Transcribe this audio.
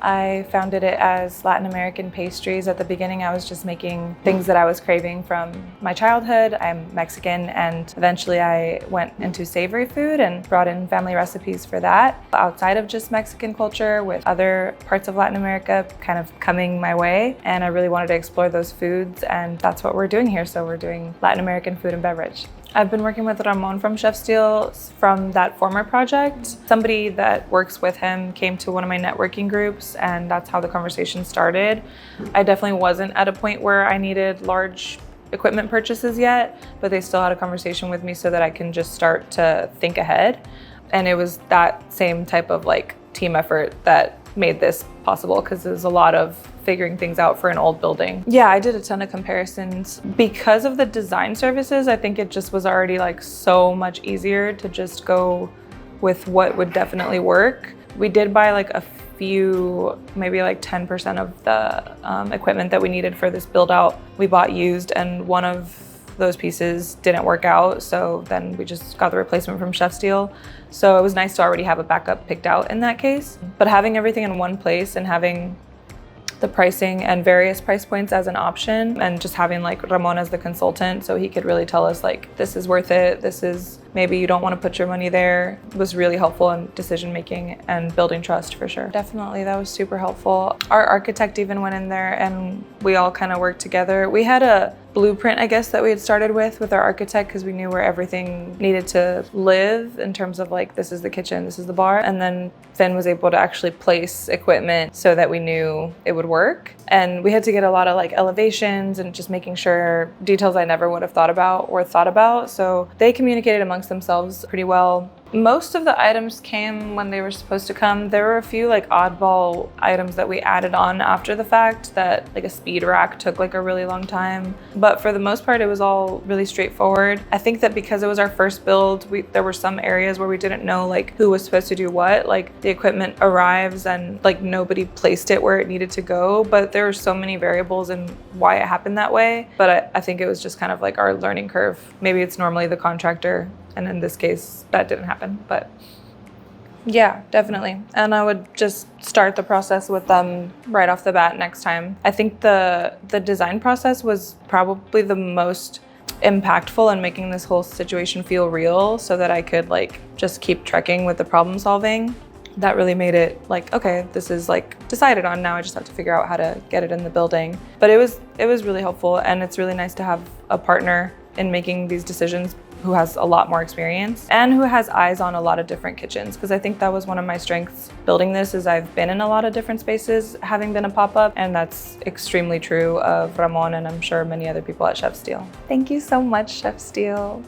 I founded it as Latin American Pastries. At the beginning, I was just making things that I was craving from my childhood. I'm Mexican, and eventually I went into savory food and brought in family recipes for that. Outside of just Mexican culture, with other parts of Latin America kind of coming my way, and I really wanted to explore those foods, and that's what we're doing here. So we're doing Latin American food and beverage. I've been working with Ramon from Chef Steele from that former project. Somebody that works with him came to one of my networking groups, and that's how the conversation started. I definitely wasn't at a point where I needed large equipment purchases yet, but they still had a conversation with me so that I can just start to think ahead. And it was that same type of like team effort that made this possible, because there's a lot of figuring things out for an old building. Yeah, I did a ton of comparisons. Because of the design services, I think it just was already like so much easier to just go with what would definitely work. We did buy like a few, maybe like 10% of the equipment that we needed for this build out. We bought used, and one of those pieces didn't work out, so then we just got the replacement from Chef Steele. So it was nice to already have a backup picked out in that case. But having everything in one place and having the pricing and various price points as an option, and just having like Ramon as the consultant so he could really tell us like, this is worth it, this is maybe you don't want to put your money there, was really helpful in decision making and building trust for sure. Definitely, that was super helpful. Our architect even went in there and we all kind of worked together. We had a blueprint, I guess, that we had started with our architect, because we knew where everything needed to live in terms of like, this is the kitchen, this is the bar. And then Finn was able to actually place equipment so that we knew it would work. And we had to get a lot of like elevations and just making sure details I never would have thought about. So they communicated amongst themselves pretty well. Most of the items came when they were supposed to come. There were a few like oddball items that we added on after the fact, that like a speed rack took like a really long time. But for the most part, it was all really straightforward. I think that because it was our first build, there were some areas where we didn't know like who was supposed to do what. Like the equipment arrives and like nobody placed it where it needed to go, but there were so many variables in why it happened that way. But I think it was just kind of like our learning curve. Maybe it's normally the contractor, and in this case, that didn't happen, but yeah, definitely. And I would just start the process with them right off the bat next time. I think the design process was probably the most impactful in making this whole situation feel real, so that I could like just keep trekking with the problem solving. That really made it like, okay, this is like decided on, now I just have to figure out how to get it in the building. But it was really helpful, and it's really nice to have a partner in making these decisions who has a lot more experience and who has eyes on a lot of different kitchens, because I think that was one of my strengths building this, is I've been in a lot of different spaces having been a pop-up, and that's extremely true of Ramon and I'm sure many other people at Chef Steele. Thank you so much, Chef Steele.